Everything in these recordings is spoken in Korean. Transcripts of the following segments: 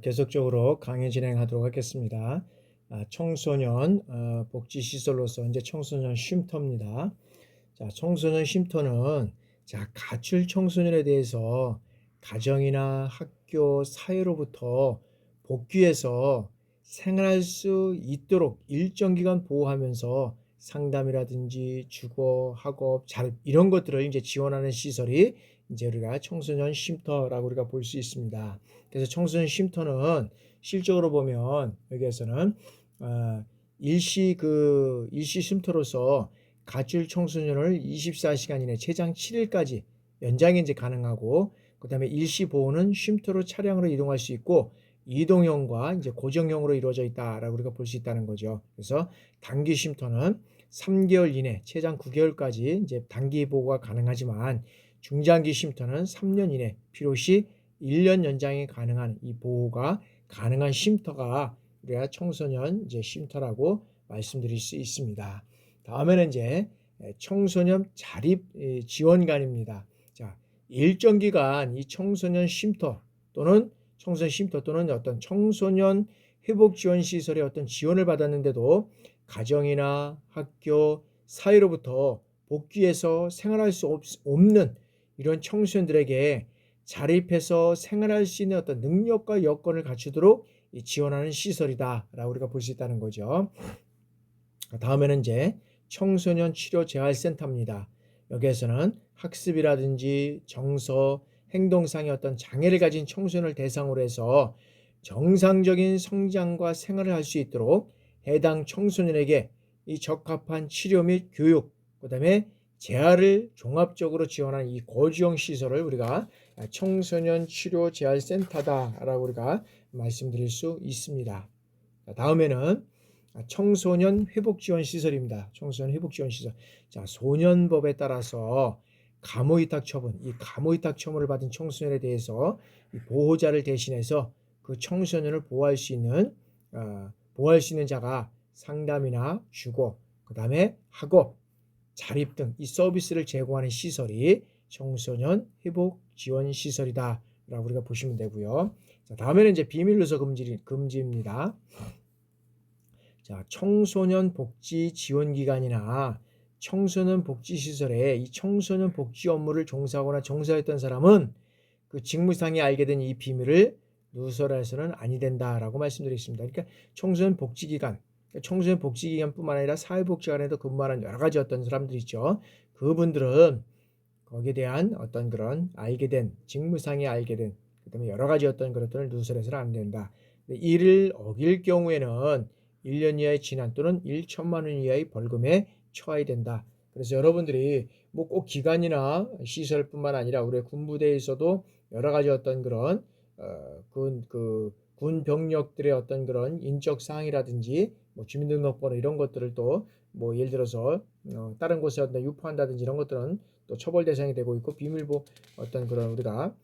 계속적으로 강의 진행하도록 하겠습니다. 청소년 복지시설로서 이제 청소년 쉼터입니다. 자, 청소년 쉼터는 가출 청소년에 대해서 가정이나 학교, 사회로부터 복귀해서 생활할 수 있도록 일정 기간 보호하면서 상담이라든지 주거, 학업, 자립 이런 것들을 이제 지원하는 시설이 이제 우리가 청소년 쉼터라고 우리가 볼 수 있습니다. 그래서 청소년 쉼터는 실적으로 보면 여기에서는 일시 쉼터로서 가출 청소년을 24시간 이내 최장 7일까지 연장이 이제 가능하고, 그다음에 일시 보호는 쉼터로 차량으로 이동할 수 있고 이동형과 이제 고정형으로 이루어져 있다라고 우리가 볼 수 있다는 거죠. 그래서 단기 쉼터는 3개월 이내 최장 9개월까지 이제 단기 보호가 가능하지만 중장기 쉼터는 3년 이내 필요시 1년 연장이 가능한 이 보호가 가능한 쉼터가 우리가 청소년 이제 쉼터라고 말씀드릴 수 있습니다. 다음에는 이제 청소년 자립 지원관입니다. 자, 일정 기간 이 청소년 쉼터 또는 어떤 청소년 회복 지원 시설의 어떤 지원을 받았는데도 가정이나 학교, 사회로부터 복귀해서 생활할 수 없는 이런 청소년들에게 자립해서 생활할 수 있는 어떤 능력과 여건을 갖추도록 지원하는 시설이다라고 우리가 볼 수 있다는 거죠. 다음에는 이제 청소년 치료 재활센터입니다. 여기에서는 학습이라든지 정서, 행동상의 어떤 장애를 가진 청소년을 대상으로 해서 정상적인 성장과 생활을 할 수 있도록 해당 청소년에게 이 적합한 치료 및 교육, 그다음에 재활을 종합적으로 지원하는 이 거주형 시설을 우리가 청소년 치료 재활센터다라고 우리가 말씀드릴 수 있습니다. 다음에는 청소년 회복 지원 시설입니다. 청소년 회복 지원 시설. 자, 소년법에 따라서 감호위탁 처분, 이 감호위탁 처분을 받은 청소년에 대해서 이 보호자를 대신해서 그 청소년을 보호할 수 있는 자가 상담이나 주거, 그다음에 학업, 자립 등 이 서비스를 제공하는 시설이 청소년 회복 지원 시설이다라고 우리가 보시면 되고요. 자, 다음에는 이제 비밀 누설 금지입니다. 자, 청소년 복지 지원 기관이나 청소년 복지 시설에 이 청소년 복지 업무를 종사하거나 종사했던 사람은 그 직무상에 알게 된 이 비밀을 누설해서는 아니 된다라고 말씀드리겠습니다. 그러니까 청소년 복지기관, 청소년 복지기관뿐만 아니라 사회복지관에도 근무하는 여러 가지 어떤 사람들이 있죠. 그분들은 거기에 대한 어떤 그런 알게 된 직무상에 알게 된 그다음에 여러 가지 어떤 것들을 누설해서는 안 된다. 이를 어길 경우에는 1년 이하의 진한 또는 1천만 원 이하의 벌금에 처해야 된다. 그래서 여러분들이 뭐 꼭 기관이나 시설뿐만 아니라 우리 군부대에서도 여러 가지 어떤 그런 군 병력들의 어떤 그런 인적 사항이라든지 뭐 주민등록번호 이런 것들을 또 뭐 예를 들어서 다른 곳에 어떤 유포한다든지 이런 것들은 또 처벌 대상이 되고 있고, 비밀보 어떤 그런 우리가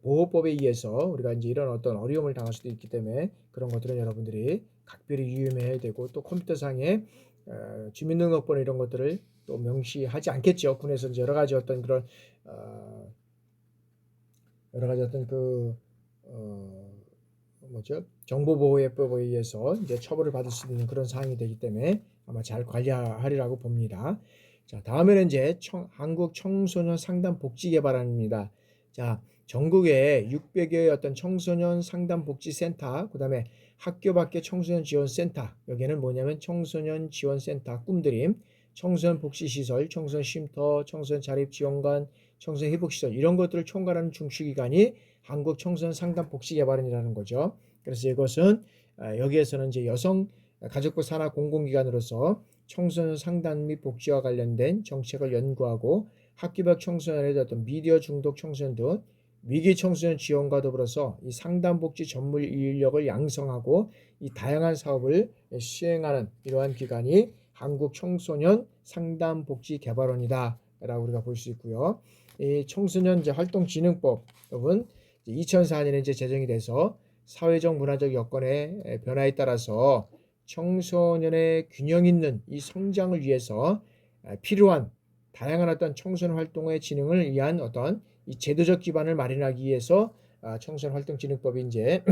보호법에 의해서 우리가 이제 이런 어떤 어려움을 당할 수도 있기 때문에 그런 것들은 여러분들이 각별히 유의해야 되고, 또 컴퓨터상에 주민등록번호 이런 것들을 또 명시하지 않겠죠. 군에서 이제 여러 가지 어떤 그런 정보보호법에 의해서 이제 처벌을 받을 수 있는 그런 사항이 되기 때문에 아마 잘 관리하리라고 봅니다. 자, 다음에는 이제 한국 청소년 상담 복지 개발안입니다. 자, 전국에 600여의 어떤 청소년 상담 복지 센터, 그다음에 학교 밖의 청소년 지원 센터, 여기는 뭐냐면 청소년 지원 센터, 꿈드림, 청소년 복지 시설, 청소년 쉼터, 청소년 자립 지원관, 청소년 회복 시설 이런 것들을 총괄하는 중추기관이 한국 청소년 상담 복지 개발원이라는 거죠. 그래서 이것은 여기에서는 이제 여성 가족부 산하 공공기관으로서 청소년 상담 및 복지와 관련된 정책을 연구하고 학기밖 청소년에 대한 어떤 미디어 중독 청소년 등 위기 청소년 지원과 더불어서 이 상담 복지 전문 인력을 양성하고 이 다양한 사업을 시행하는 이러한 기관이 한국 청소년 상담 복지 개발원이다라고 우리가 볼 수 있고요. 이 청소년 활동진흥법은 2004년에 이제 제정이 돼서 사회적 문화적 여건의 변화에 따라서 청소년의 균형 있는 이 성장을 위해서 필요한 다양한 어떤 청소년 활동의 진흥을 위한 어떤 이 제도적 기반을 마련하기 위해서 청소년 활동진흥법이 이제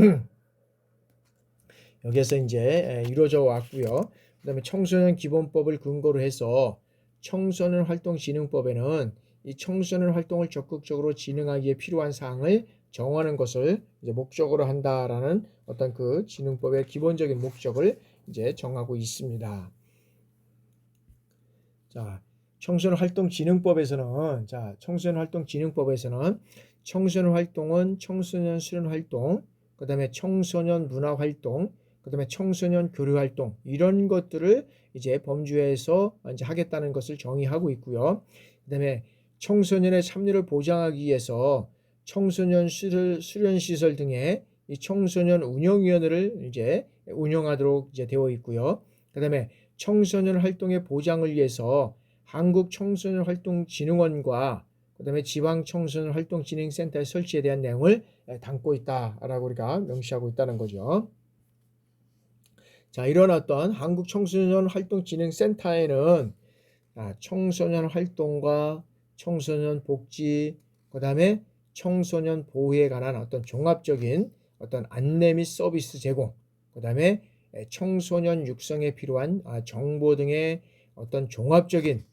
여기에서 이제 이루어져 왔고요. 그다음에 청소년 기본법을 근거로 해서 청소년 활동진흥법에는 이 청소년 활동을 적극적으로 진행하기에 필요한 사항을 정하는 것을 이제 목적으로 한다라는 어떤 그 진흥법의 기본적인 목적을 이제 정하고 있습니다. 자, 청소년 활동진흥법에서는 청소년 활동은 청소년 수련 활동, 그다음에 청소년 문화 활동, 그다음에 청소년 교류 활동 이런 것들을 이제 범주에서 이제 하겠다는 것을 정의하고 있고요. 그다음에 청소년의 참여를 보장하기 위해서 청소년 수련 시설 등의 이 청소년 운영위원회를 이제 운영하도록 이제 되어 있고요. 그다음에 청소년 활동의 보장을 위해서 한국청소년활동진흥원과 그다음에 지방청소년활동진흥센터의 설치에 대한 내용을 담고 있다라고 우리가 명시하고 있다는 거죠. 자, 이런 어떤 한국청소년활동진흥센터에는 청소년 활동과 청소년 복지, 그다음에 청소년 보호에 관한 어떤 종합적인 어떤 안내 및 서비스 제공, 그다음에 청소년 육성에 필요한 정보 등의 어떤 종합적인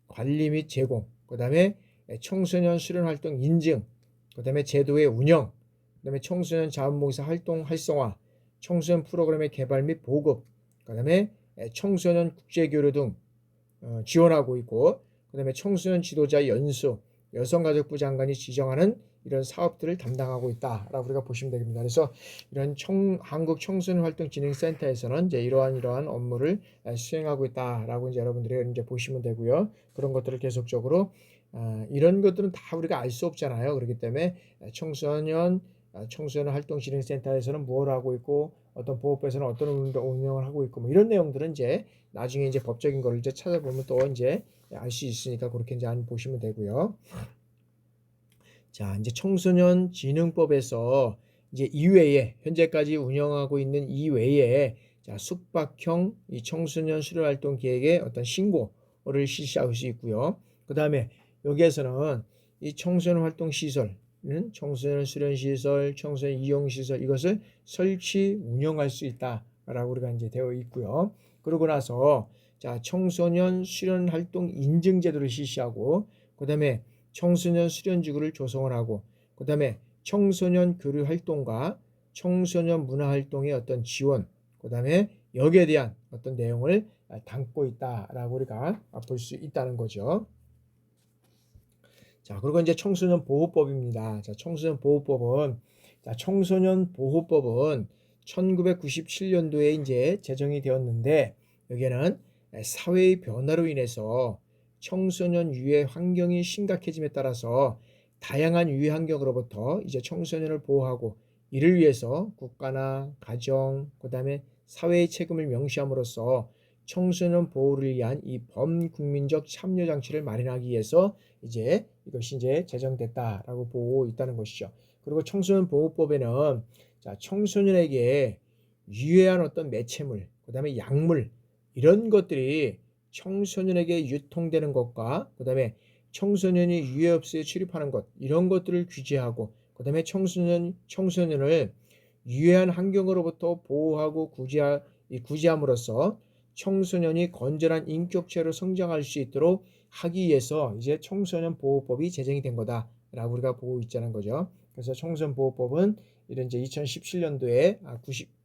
관리 및 제공, 그다음에 청소년 수련 활동 인증, 그다음에 제도의 운영, 그다음에 청소년 자원봉사 활동 활성화, 청소년 프로그램의 개발 및 보급, 그다음에 청소년 국제교류 등 지원하고 있고, 그다음에 청소년 지도자 연수, 여성가족부 장관이 지정하는 이런 사업들을 담당하고 있다라고 우리가 보시면 되겠습니다. 그래서 이런 한국청소년활동진흥센터에서는 이제 이러한 업무를 수행하고 있다라고 이제 여러분들이 이제 보시면 되고요. 그런 것들을 계속적으로 이런 것들은 다 우리가 알 수 없잖아요. 그렇기 때문에 청소년활동진흥센터에서는 뭘 하고 있고 어떤 보호법에서는 어떤 운영을 하고 있고 뭐 이런 내용들은 이제 나중에 이제 법적인 거를 이제 찾아보면 또 이제 알 수 있으니까 그렇게 이제 안 보시면 되고요. 자, 이제 청소년진흥법에서 이제 이외에 현재까지 운영하고 있는 이외에 자, 숙박형 이 청소년 수련활동 계획의 어떤 신고를 실시할 수 있고요. 그 다음에 여기에서는 이 청소년 활동 시설은 청소년 수련 시설, 청소년 이용 시설 이것을 설치 운영할 수 있다라고 우리가 이제 되어 있고요. 그러고 나서 자, 청소년 수련 활동 인증 제도를 실시하고 그다음에 청소년 수련지구를 조성을 하고 그다음에 청소년 교류 활동과 청소년 문화 활동의 어떤 지원 그다음에 여기에 대한 어떤 내용을 담고 있다라고 우리가 볼 수 있다는 거죠. 자, 그리고 이제 청소년 보호법입니다. 자, 청소년 보호법은 1997년도에 이제 제정이 되었는데 여기에는 사회의 변화로 인해서 청소년 유해 환경이 심각해짐에 따라서 다양한 유해 환경으로부터 이제 청소년을 보호하고 이를 위해서 국가나 가정, 그다음에 사회의 책임을 명시함으로써 청소년 보호를 위한 이 범국민적 참여 장치를 마련하기 위해서 이제 이것이 이제 제정됐다라고 보고 있다는 것이죠. 그리고 청소년 보호법에는 자, 청소년에게 유해한 어떤 매체물, 그다음에 약물 이런 것들이 청소년에게 유통되는 것과 그다음에 청소년이 유해업소에 출입하는 것 이런 것들을 규제하고 그다음에 청소년을 유해한 환경으로부터 보호하고 구제함으로써 청소년이 건전한 인격체로 성장할 수 있도록 하기 위해서 이제 청소년 보호법이 제정이 된 거다라고 우리가 보고 있자는 거죠. 그래서 청소년 보호법은 이런 이제 2017년도에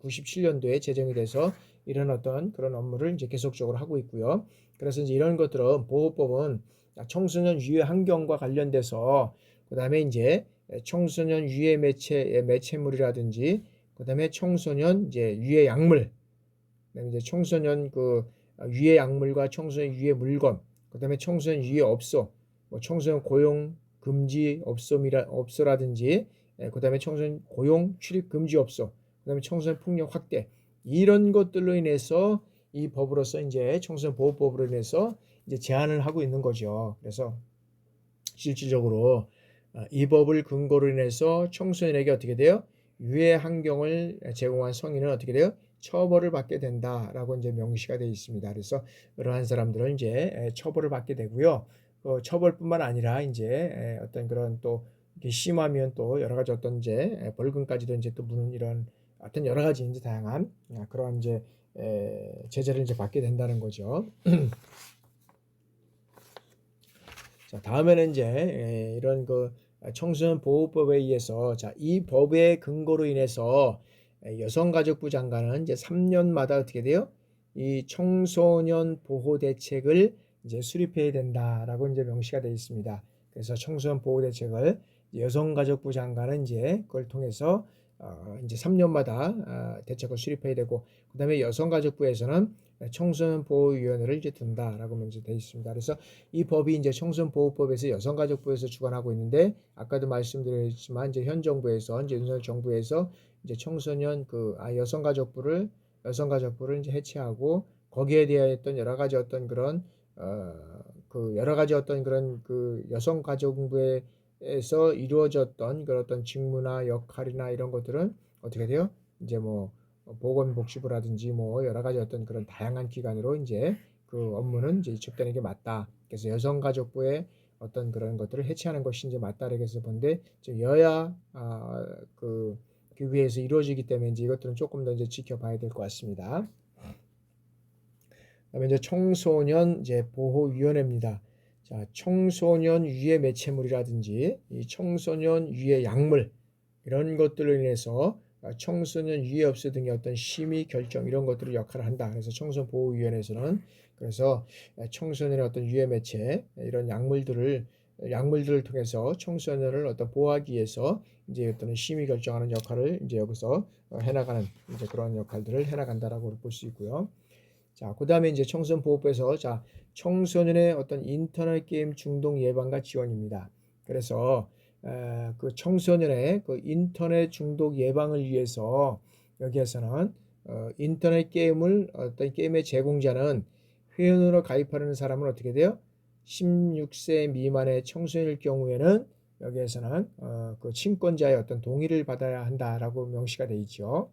97년도에 제정이 돼서 이런 어떤 그런 업무를 이제 계속적으로 하고 있고요. 그래서 이제 이런 것들은 보호법은 청소년 유해 환경과 관련돼서 그다음에 이제 청소년 유해 매체물이라든지 그다음에 청소년 이제 유해 약물 그다음에 이제 청소년 그 유해 약물과 청소년 유해 물건 그다음에 청소년 유해 업소 뭐 청소년 고용 금지 업소라든지 그다음에 청소년 고용 출입 금지 업소 그다음에 청소년 폭력 확대 이런 것들로 인해서 이 법으로서 이제 청소년 보호법으로 인해서 이제 제한을 하고 있는 거죠. 그래서 실질적으로 이 법을 근거로 인해서 청소년에게 어떻게 돼요? 유해 환경을 제공한 성인은 어떻게 돼요? 처벌을 받게 된다라고 이제 명시가 되어 있습니다. 그래서 이러한 사람들은 이제 처벌을 받게 되고요. 처벌뿐만 아니라 이제 어떤 그런 또 이게 심하면 또 여러 가지 어떤 이제 벌금까지도 이제 또 무는 이런 어떤 여러 가지 이제 다양한 그런 이제 제재를 이제 받게 된다는 거죠. 자, 다음에는 이제 이런 그 청소년 보호법에 의해서 자, 이 법의 근거로 인해서 여성가족부 장관은 이제 3년마다 어떻게 돼요? 이 청소년 보호 대책을 이제 수립해야 된다라고 이제 명시가 되어 있습니다. 그래서 청소년 보호 대책을 여성가족부 장관은 이제 그걸 통해서 이제 3년마다 대책을 수립해야 되고, 그다음에 여성가족부에서는 청소년 보호위원회를 이제 둔다라고 명시되어 있습니다. 그래서 이 법이 이제 청소년보호법에서 여성가족부에서 주관하고 있는데, 아까도 말씀드렸지만 이제 현 정부에서 이제 윤석열 정부에서 이제 청소년 여성가족부를 이제 해체하고, 거기에 대했던 여러 가지 어떤 그런 그 여러 가지 어떤 그런 그 여성가족부에서 이루어졌던 그런 어떤 직무나 역할이나 이런 것들은 어떻게 돼요? 이제 뭐 보건복지부라든지 뭐 여러 가지 어떤 그런 다양한 기관으로 이제 그 업무는 이제 이축되는 게 맞다. 그래서 여성가족부의 어떤 그런 것들을 해체하는 것이 이제 맞다. 이렇게 해서 본데, 여야 그 위에서 이루어지기 때문에 이제 이것들은 조금 더 이제 지켜봐야 될 것 같습니다. 그다음에 이제 청소년 이제 보호위원회입니다. 자, 청소년 유해 매체물이라든지 이 청소년 유해 약물 이런 것들로 인해서 청소년 유해 없애 등의 어떤 심의 결정 이런 것들을 역할을 한다. 그래서 청소년 보호위원회에서는 그래서 청소년의 어떤 유해 매체 이런 약물들을 통해서 청소년을 어떤 보호하기 위해서 이제 어떤 심의 결정하는 역할을 이제 여기서 해나가는 이제 그런 역할들을 해나간다라고 볼 수 있고요. 자, 그다음에 이제 청소년보호법에서 자, 청소년의 어떤 인터넷 게임 중독 예방과 지원입니다. 그래서 그 청소년의 그 인터넷 중독 예방을 위해서 여기에서는 인터넷 게임을 어떤 게임의 제공자는 회원으로 가입하려는 사람은 어떻게 돼요? 16세 미만의 청소년일 경우에는 여기에서는 그 친권자의 어떤 동의를 받아야 한다라고 명시가 되어 있죠.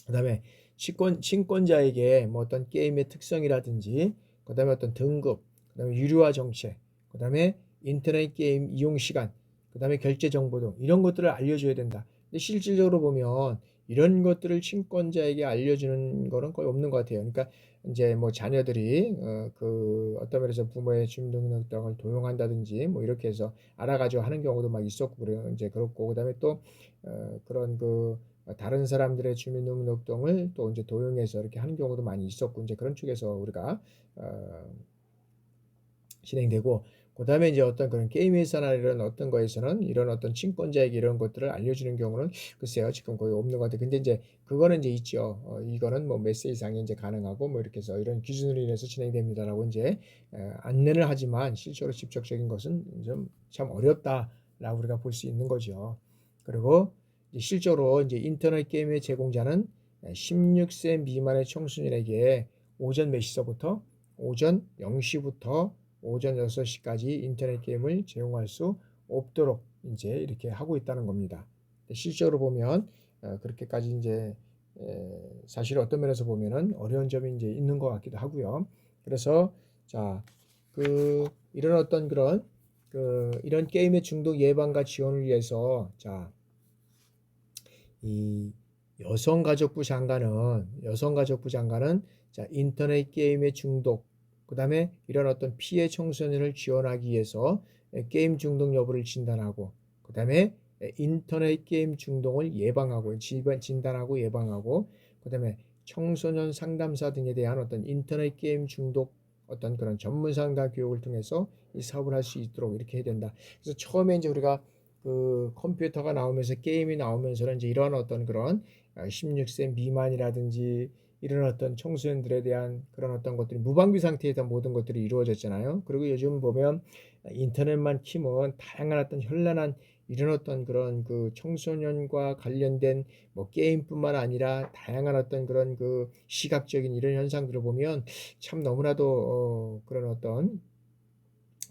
그다음에 친권자에게 뭐 어떤 게임의 특성이라든지, 그다음에 어떤 등급, 그다음에 유료화 정책, 그다음에 인터넷 게임 이용 시간, 그다음에 결제 정보 등 이런 것들을 알려줘야 된다. 근데 실질적으로 보면 이런 것들을 친권자에게 알려주는 거는 거의 없는 것 같아요. 그러니까 이제 뭐 자녀들이 그 어떤 면에서 부모의 주민등록 등을 도용한다든지 뭐 이렇게 해서 알아가지고 하는 경우도 막 있었고 그래요. 이제 그렇고, 그다음에 또 그런 그 다른 사람들의 주민등록등을 또 이제 도용해서 이렇게 하는 경우도 많이 있었고, 이제 그런 쪽에서 우리가 진행되고, 그다음에 이제 어떤 그런 게임 회사나 이런 어떤 거에서는 이런 어떤 친권자에게 이런 것들을 알려주는 경우는 글쎄요 지금 거의 없는 것 같아요. 근데 이제 그거는 이제 있죠. 이거는 뭐 몇 세 이상이 이제 가능하고 뭐 이렇게 해서 이런 기준으로 인해서 진행됩니다라고 이제 안내를 하지만 실제로 직접적인 것은 좀 참 어렵다라고 우리가 볼 수 있는 거죠. 그리고 실제로 이제 인터넷 게임의 제공자는 16세 미만의 청소년에게 오전 몇 시서부터 오전 0시부터 오전 6시까지 인터넷 게임을 제공할 수 없도록 이제 이렇게 하고 있다는 겁니다. 실제로 보면 그렇게까지 이제 사실 어떤 면에서 보면은 어려운 점이 이제 있는 것 같기도 하고요. 그래서 자, 이런 어떤 그런 이런 게임의 중독 예방과 지원을 위해서 자, 이 여성가족부 장관은 자, 인터넷 게임의 중독, 그다음에 이런 어떤 피해 청소년을 지원하기 위해서 게임 중독 여부를 진단하고, 그다음에 인터넷 게임 중독을 진단하고 예방하고, 그다음에 청소년 상담사 등에 대한 어떤 인터넷 게임 중독 어떤 그런 전문 상담 교육을 통해서 이 사업을 할 수 있도록 이렇게 해야 된다. 그래서 처음에 이제 우리가 그 컴퓨터가 나오면서 게임이 나오면서는 이제 이런 어떤 그런 16세 미만이라든지 이런 어떤 청소년들에 대한 그런 어떤 것들이 무방비 상태에서 모든 것들이 이루어졌잖아요. 그리고 요즘 보면 인터넷만 키면 다양한 어떤 현란한 이런 어떤 그런 그 청소년과 관련된 뭐 게임뿐만 아니라 다양한 어떤 그런 그 시각적인 이런 현상들을 보면 참 너무나도 그런 어떤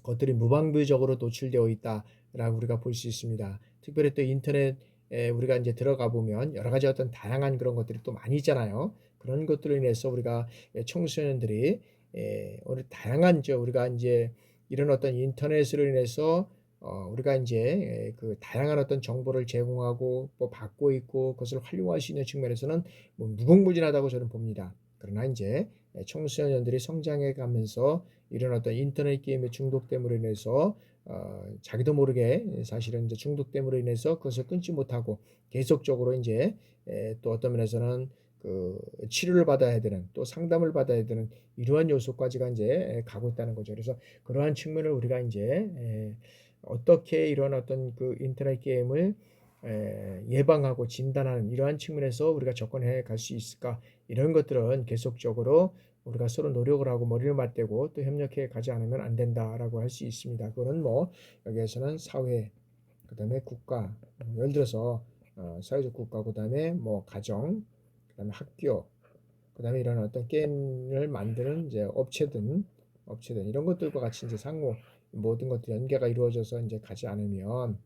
것들이 무방비적으로 노출되어 있다라고 우리가 볼 수 있습니다. 특별히 또 인터넷에 우리가 이제 들어가 보면 여러 가지 어떤 다양한 그런 것들이 또 많이 있잖아요. 그런 것들로 인해서 우리가 청소년들이 오늘 다양한 우리가 이제 이런 어떤 인터넷으로 인해서 우리가 이제 그 다양한 어떤 정보를 제공하고 뭐 받고 있고 그것을 활용할 수 있는 측면에서는 뭐 무궁무진하다고 저는 봅니다. 그러나 이제 청소년들이 성장해 가면서 이런 어떤 인터넷 게임의 중독됨으로 인해서 자기도 모르게 사실은 이제 중독됨으로 인해서 그것을 끊지 못하고 계속적으로 이제 또 어떤 면에서는 그 치료를 받아야 되는 또 상담을 받아야 되는 이러한 요소까지가 이제 가고 있다는 거죠. 그래서 그러한 측면을 우리가 이제 어떻게 이런 어떤 그 인터넷 게임을 예방하고 진단하는 이러한 측면에서 우리가 접근해 갈 수 있을까? 이런 것들은 계속적으로 우리가 서로 노력을 하고 머리를 맞대고 또 협력해 가지 않으면 안 된다라고 할 수 있습니다. 그거는 뭐 여기에서는 사회, 그다음에 국가, 예를 들어서 사회적 국가, 그다음에 뭐 가정, 그다음에 학교, 그다음에 이런 어떤 게임을 만드는 이제 업체든 이런 것들과 같이 이제 상호 모든 것들 연계가 이루어져서 이제 가지 않으면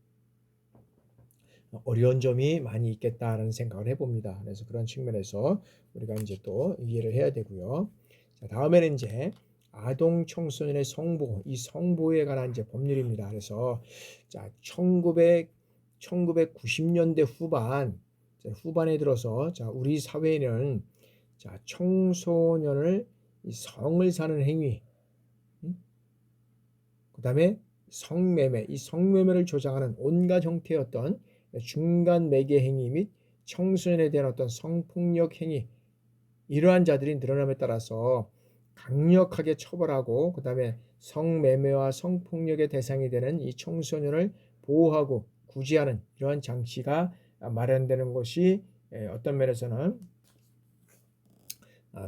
어려운 점이 많이 있겠다라는 생각을 해봅니다. 그래서 그런 측면에서 우리가 이제 또 이해를 해야 되고요. 자, 다음에는 이제 아동 청소년의 성보, 이 성보에 관한 이제 법률입니다. 그래서 자, 1990년대 후반에 들어서 자, 우리 사회는 자, 청소년을 이 성을 사는 행위, 그다음에 성매매, 이 성매매를 조장하는 온갖 형태의 어떤 중간 매개 행위 및 청소년에 대한 어떤 성폭력 행위, 이러한 자들이 늘어남에 따라서 강력하게 처벌하고 그다음에 성매매와 성폭력의 대상이 되는 이 청소년을 보호하고 구제하는 이러한 장치가 마련되는 것이 어떤 면에서는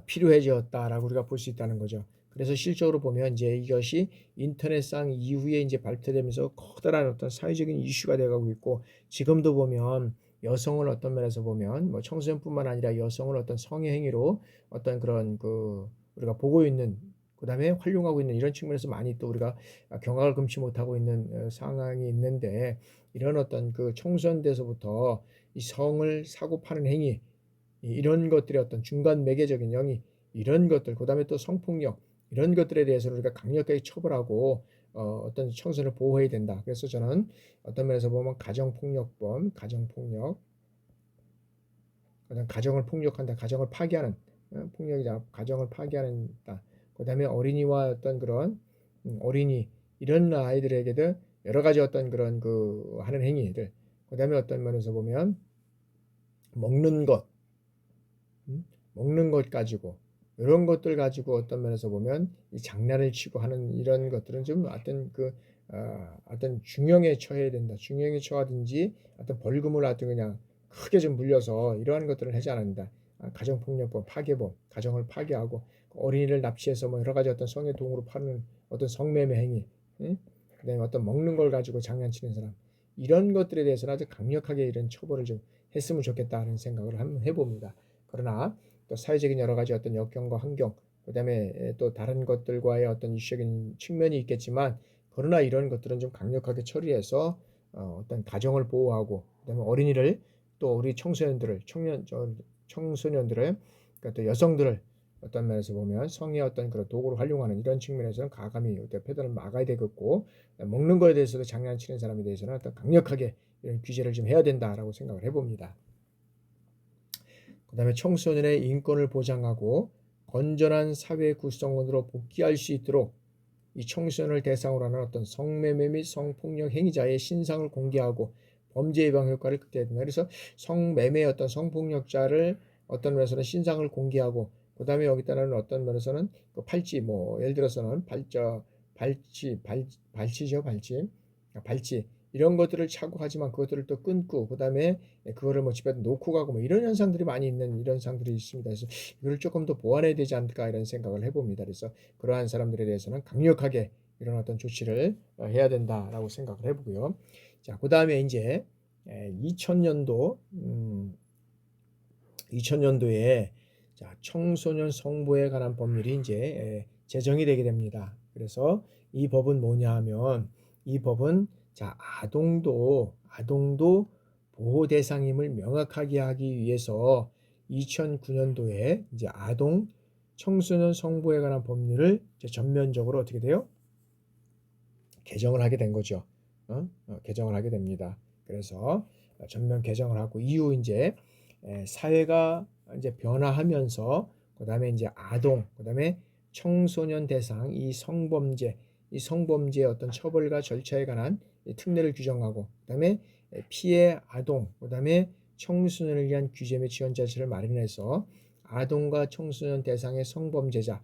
필요해졌다라고 우리가 볼 수 있다는 거죠. 그래서 실적으로 보면 이제 이것이 인터넷상 이후에 이제 발표되면서 커다란 어떤 사회적인 이슈가 되어가고 있고, 지금도 보면 여성을 어떤 면에서 보면 뭐 청소년뿐만 아니라 여성을 어떤 성의 행위로 어떤 그런 그 우리가 보고 있는, 그다음에 활용하고 있는 이런 측면에서 많이 또 우리가 경악을 금치 못하고 있는 상황이 있는데, 이런 어떤 그 청소년대에서부터 이 성을 사고 파는 행위, 이런 것들의 어떤 중간 매개적인 영이, 이런 것들, 그다음에 또 성폭력, 이런 것들에 대해서는 우리가 강력하게 처벌하고 어떤 청소년을 보호해야 된다. 그래서 저는 어떤 면에서 보면 가정폭력범, 가정폭력, 그다음 가정을 폭력한다, 가정을 파괴하는 폭력이다, 가정을 파괴하는다. 그다음에 어린이와 어떤 그런 어린이, 이런 아이들에게도 여러 가지 어떤 그런 그 하는 행위들, 그다음에 어떤 면에서 보면 먹는 것, 먹는 것 가지고, 이런 것들 가지고 어떤 면에서 보면 이 장난을 치고 하는 이런 것들은 좀 어떤 중형에 처해야 된다. 중형에 처하든지 어떤 벌금을 하든 그냥 크게 좀 물려서 이러한 것들을 하지 않는다. 가정폭력법, 파괴범, 가정을 파괴하고 어린이를 납치해서 뭐 여러 가지 어떤 성의 도구로 파는 어떤 성매매 행위, 그다음에 어떤 먹는 걸 가지고 장난치는 사람, 이런 것들에 대해서는 아주 강력하게 이런 처벌을 좀 했으면 좋겠다는 생각을 한번 해봅니다. 그러나 또 사회적인 여러 가지 어떤 역경과 환경, 그다음에 또 다른 것들과의 어떤 이슈적인 측면이 있겠지만, 그러나 이런 것들은 좀 강력하게 처리해서 어떤 가정을 보호하고, 그다음에 어린이를, 또 우리 청소년들을, 그러니까 또 여성들을 어떤 면에서 보면 성의 어떤 그런 도구로 활용하는 이런 측면에서는 가감히 폐단을 막아야 되겠고, 먹는 거에 대해서도 장난치는 사람에 대해서는 어떤 강력하게 이런 규제를 좀 해야 된다라고 생각을 해봅니다. 그다음에 청소년의 인권을 보장하고 건전한 사회 구성원으로 복귀할 수 있도록 이 청소년을 대상으로 하는 어떤 성매매 및 성폭력 행위자의 신상을 공개하고 범죄 예방 효과를 극대화해야 된다. 그래서 성매매 어떤 성폭력자를 어떤 면에서는 신상을 공개하고, 그다음에 여기 따르는 어떤 면에서는 그 팔찌, 뭐 예를 들어서는 발찌 이런 것들을 차고 하지만 그것들을 또 끊고, 그다음에 그거를 뭐 집에 놓고 가고 뭐 이런 현상들이 많이 있는 이런 상들이 있습니다. 그래서 이걸 조금 더 보완해야 되지 않을까 이런 생각을 해봅니다. 그래서 그러한 사람들에 대해서는 강력하게 이런 어떤 조치를 해야 된다라고 생각을 해보고요. 자, 그다음에 이제 2000년도에 자, 청소년 성보에 관한 법률이 이제 제정이 되게 됩니다. 그래서 이 법은 뭐냐 하면, 이 법은 자, 아동도 보호 대상임을 명확하게 하기 위해서 2009년도에 이제 아동 청소년 성보에 관한 법률을 이제 전면적으로 어떻게 돼요? 개정을 하게 된 거죠. 개정을 하게 됩니다. 그래서 전면 개정을 하고 이후 이제 사회가 이제 변화하면서 그다음에 이제 아동, 그다음에 청소년 대상 이 성범죄의 어떤 처벌과 절차에 관한 특례를 규정하고 그다음에 피해 아동, 그다음에 청소년을 위한 규제 및 지원 자체를 마련해서 아동과 청소년 대상의 성범죄자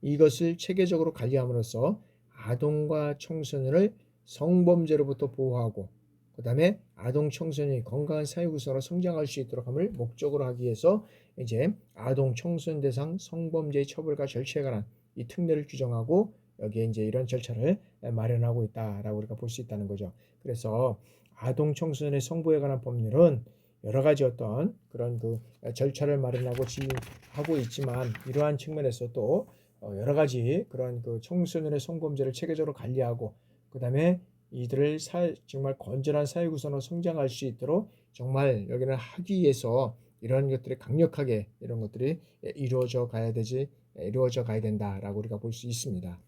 이것을 체계적으로 관리함으로써 아동과 청소년을 성범죄로부터 보호하고 그다음에 아동 청소년이 건강한 사회 구성으로 성장할 수 있도록 함을 목적으로 하기 위해서 이제 아동 청소년 대상 성범죄의 처벌과 절차에 관한 이 특례를 규정하고 여기에 이제 이런 절차를 마련하고 있다라고 우리가 볼 수 있다는 거죠. 그래서 아동 청소년의 성보호에 관한 법률은 여러 가지 어떤 그런 그 절차를 마련하고 지하고 있지만 이러한 측면에서 또 여러 가지 그런 그 청소년의 성범죄를 체계적으로 관리하고 그다음에 이들을 정말 건전한 사회 구성으로 성장할 수 있도록 정말 여기는 하기 위해서 이런 것들이 강력하게 이런 것들이 이루어져 가야 된다라고 우리가 볼 수 있습니다.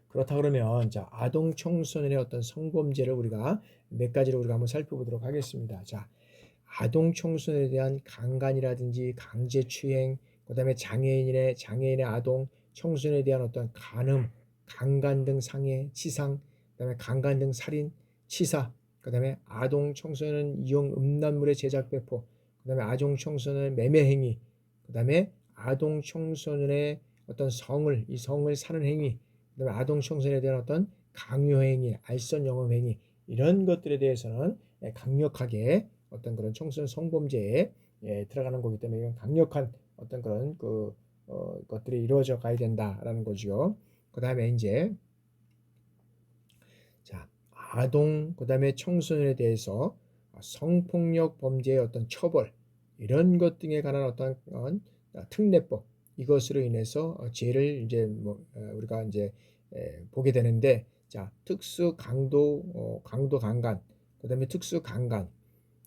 그렇다 그러면 자 아동 청소년의 어떤 성범죄를 우리가 몇 가지로 우리가 한번 살펴보도록 하겠습니다. 자 아동 청소년에 대한 강간이라든지 강제추행, 그다음에 장애인의 아동 청소년에 대한 어떤 간음, 강간 등 상해, 치상, 그다음에 강간 등 살인, 치사, 그다음에 아동 청소년 이용 음란물의 제작 배포, 그다음에 아동 청소년 매매 행위, 그다음에 아동 청소년의 어떤 성을 사는 행위, 그다음에 아동 청소년에 대한 어떤 강요 행위, 알선 영업 행위 이런 것들에 대해서는 강력하게 어떤 그런 청소년 성범죄에 들어가는 거기 때문에 이건 강력한 어떤 그런 것들이 이루어져 가야 된다라는 거죠. 그 다음에 이제 자 아동 그다음에 청소년에 대해서 성폭력 범죄의 어떤 처벌 이런 것 등에 관한 어떤 특례법 이것으로 인해서 죄를 이제 우리가 이제 보게 되는데 자 특수 강도 강간 그다음에 특수 강간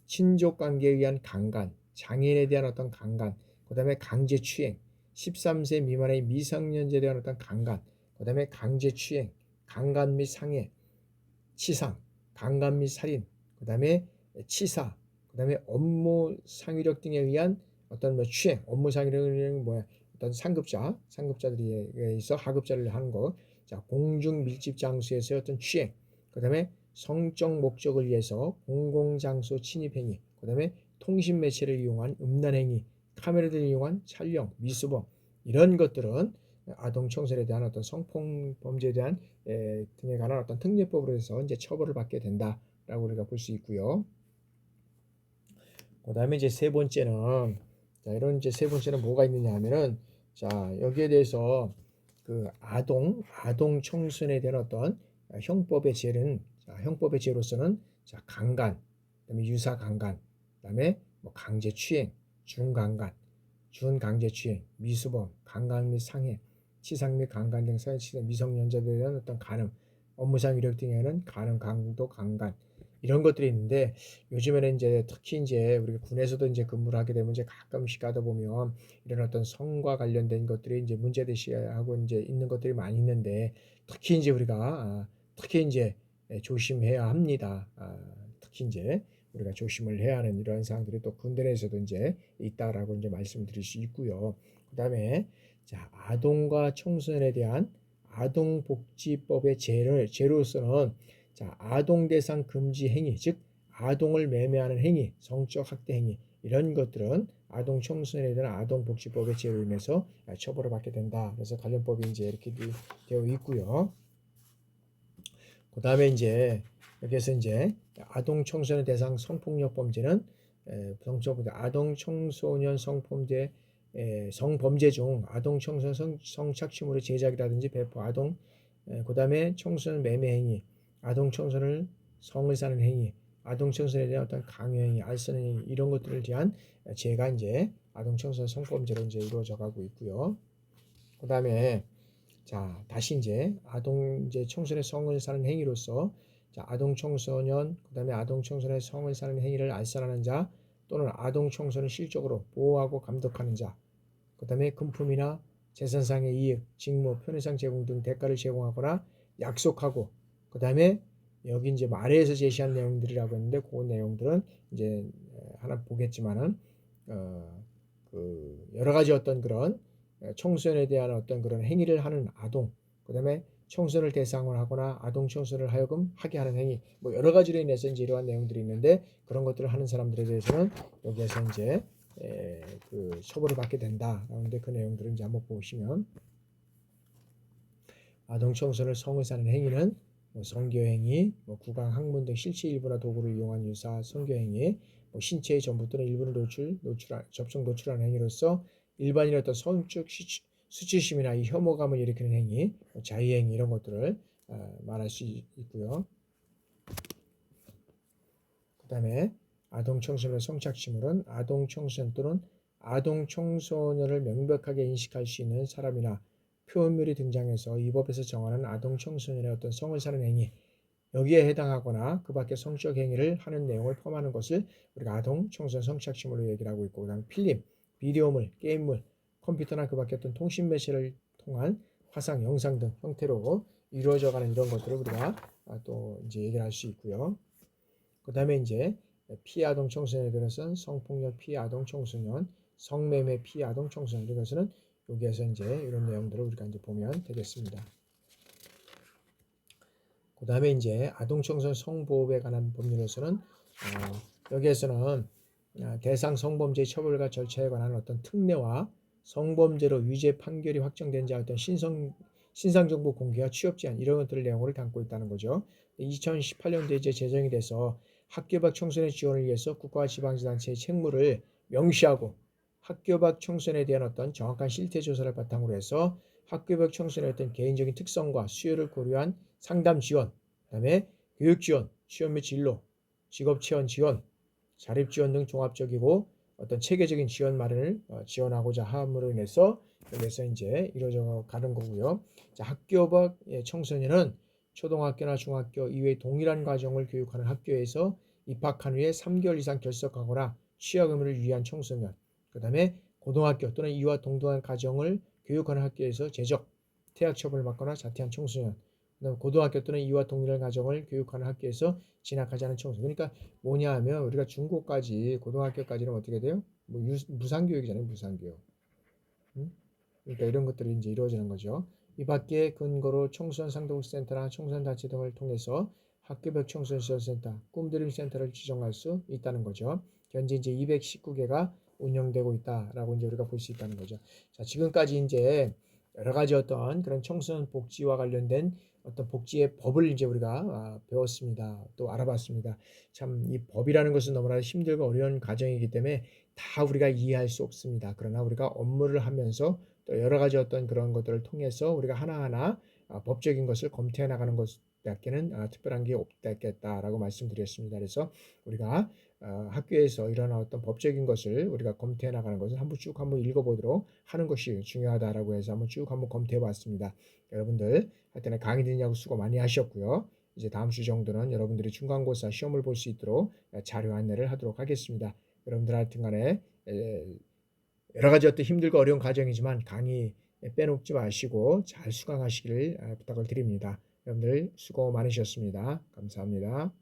친족 관계에 의한 강간, 장애인에 대한 어떤 강간, 그다음에 강제추행, 13세 미만의 미성년자에 대한 어떤 강간, 그다음에 강제추행, 강간 및 상해, 치상, 강간 및 살인, 그다음에 치사, 그다음에 업무 상위력 등에 의한 어떤 추행, 업무 상위력은 뭐야? 어떤 상급자들에 의해서 하급자를 하는 것, 자 공중 밀집 장소에서의 어떤 추행, 그다음에 성적 목적을 위해서 공공장소 침입행위, 그 다음에 통신 매체를 이용한 음란행위, 카메라를 이용한 촬영, 미수범 이런 것들은 아동 청소년에 대한 어떤 성범죄에 대한 등에 관한 어떤 특례법으로 해서 이제 처벌을 받게 된다라고 우리가 볼 수 있고요. 그 다음에 이제 세 번째는 자 이런 이제 세 번째는 뭐가 있느냐 하면은 자 여기에 대해서 그 아동 청소년에 대한 어떤 형법의 죄는 형법의 죄로서는 자 강간, 그다음에 유사 강간, 그다음에 뭐 강제추행, 준강간, 준강제추행, 미수범, 강간 및 상해, 치상 및 강간 등 사회치상 미성년자들에 대한 어떤 간음, 업무상 위력 등에는 간음, 강도, 강간 이런 것들이 있는데 요즘에는 이제 특히 이제 우리가 군에서도 이제 근무를 하게 되면 이제 가끔씩 가다 보면 이런 어떤 성과 관련된 것들이 이제 문제대시하고 이제 있는 것들이 많이 있는데 특히 이제 우리가 특히 이제 조심해야 합니다. 특히 이제 우리가 조심을 해야 하는 이러한 사항들이 또 군대 내에서도 이제 있다라고 이제 말씀드릴 수 있고요. 그다음에 자 아동과 청소년에 대한 아동복지법의 죄로서는 자 아동 대상 금지 행위 즉 아동을 매매하는 행위, 성적 학대 행위 이런 것들은 아동 청소년에 대한 아동복지법의 죄로 인해서 처벌을 받게 된다. 그래서 관련법이 이제 이렇게 되어 있고요. 그 다음에 이제 여기에서 이제 아동 청소년 대상 성폭력 범죄는 아동 청소년 성범죄 중 아동 청소년 성착취물의 제작이라든지 배포 그 다음에 청소년 매매 행위, 아동 청소년을 성을 사는 행위, 아동 청소년에 대한 어떤 강요 행위, 알선 행위 이런 것들을 대한 죄가 이제 아동 청소년 성범죄로 이제 이루어져 가고 있고요. 그 다음에 자, 다시 이제 이제 청소년의 성을 사는 행위로서 자, 아동 청소년, 그다음에 아동 청소년의 성을 사는 행위를 알선하는 자 또는 아동 청소년을 실적으로 보호하고 감독하는 자, 그다음에 금품이나 재산상의 이익, 직무, 편의상 제공 등 대가를 제공하거나 약속하고 그다음에 여기 이제 아래에서 제시한 내용들이라고 했는데 그 내용들은 이제 하나 보겠지만은 그 여러 가지 어떤 그런 청소년에 대한 어떤 그런 행위를 하는 아동, 그다음에 청소년을 대상으로 하거나 아동 청소년을 하여금 하게 하는 행위, 뭐 여러 가지로 인해서 이제 이러한 내용들이 있는데 그런 것들을 하는 사람들에 대해서는 여기에서 이제 그 처벌을 받게 된다. 그런데 그 내용들을 이제 한번 보시면 아동 청소년을 성을 사는 행위는 뭐 성교행위, 뭐 구강, 항문 등 실체 일부나 도구를 이용한 유사 성교행위, 뭐 신체의 전부 또는 일부를 접촉 노출하는 행위로서 일반인의 어떤 성적 수치심이나 이 혐오감을 일으키는 행위, 뭐 자의행위 이런 것들을 말할 수 있고요. 그 다음에 아동 청소년의 성착취물은 아동 청소년 또는 아동 청소년을 명백하게 인식할 수 있는 사람이나 표현물이 등장해서 이 법에서 정하는 아동 청소년의 어떤 성을 사는 행위, 여기에 해당하거나 그 밖에 성적 행위를 하는 내용을 포함하는 것을 우리가 아동 청소년 성착취물로 얘기를 하고 있고, 그다음 필름, 비디오물, 게임물, 컴퓨터나 그 밖에 어떤 통신 매체를 통한 화상, 영상 등 형태로 이루어져가는 이런 것들을 우리가 또 이제 얘기를 할 수 있고요. 그 다음에 이제 피아동 청소년에 대해서는 성폭력 피아동 청소년, 성매매 피아동 청소년, 이것은 여기에서 이제 이런 내용들을 우리가 이제 보면 되겠습니다. 그 다음에 이제 아동 청소년 성보호에 관한 법률에서는 여기에서는 대상 성범죄 처벌과 절차에 관한 어떤 특례와 성범죄로 유죄 판결이 확정된 자 어떤 신상정보 공개와 취업 제한 이런 것들을 내용을 담고 있다는 거죠. 2018년도에 이제 제정이 돼서 학교 밖 청소년 지원을 위해서 국가와 지방자치단체의 책무를 명시하고 학교 밖 청소년에 대한 어떤 정확한 실태 조사를 바탕으로 해서 학교 밖 청소년의 어떤 개인적인 특성과 수요를 고려한 상담 지원, 그다음에 교육 지원, 취업 및 진로, 직업 체험 지원, 자립 지원 등 종합적이고 어떤 체계적인 지원 마련을 지원하고자 함으로 인해서 여기서 이제 이루어져 가는 거고요. 자, 학교 밖 청소년은 초등학교나 중학교 이외의 동일한 과정을 교육하는 학교에서 입학한 후에 3개월 이상 결석하거나 취약 의무를 위한 청소년, 그 다음에 고등학교 또는 이와 동등한 과정을 교육하는 학교에서 제적, 퇴학 처분을 받거나 자퇴한 청소년, 그다음에 고등학교 또는 이와 동일한 과정을 교육하는 학교에서 진학하지 않은 청소년. 그러니까 뭐냐 하면 우리가 중고까지 고등학교까지는 어떻게 돼요? 뭐 무상교육이잖아요, 무상교육. 그러니까 이런 것들이 이제 이루어지는 거죠. 이 밖에 근거로 청소년 상담센터나 청소년 단체 등을 통해서 학교별 청소년 지원센터, 꿈드림 센터를 지정할 수 있다는 거죠. 현재 이제 219개가 운영되고 있다라고 이제 우리가 볼 수 있다는 거죠. 자, 지금까지 이제 여러 가지 어떤 그런 청소년 복지와 관련된 어떤 복지의 법을 이제 우리가 배웠습니다. 또 알아봤습니다. 참 이 법이라는 것은 너무나 힘들고 어려운 과정이기 때문에 다 우리가 이해할 수 없습니다. 그러나 우리가 업무를 하면서 또 여러 가지 어떤 그런 것들을 통해서 우리가 하나하나 법적인 것을 검토해 나가는 것밖에는 특별한 게 없겠다라고 말씀드렸습니다. 그래서 우리가 학교에서 일어난 어떤 법적인 것을 우리가 검토해 나가는 것을 한번 읽어보도록 하는 것이 중요하다라고 해서 한번 검토해 봤습니다. 여러분들 하여튼 강의 듣느냐고 수고 많이 하셨고요. 이제 다음 주 정도는 여러분들이 중간고사 시험을 볼 수 있도록 자료 안내를 하도록 하겠습니다. 여러분들 하여튼 간에 여러 가지 어떤 힘들고 어려운 과정이지만 강의 빼놓지 마시고 잘 수강하시기를 부탁을 드립니다. 여러분들 수고 많으셨습니다. 감사합니다.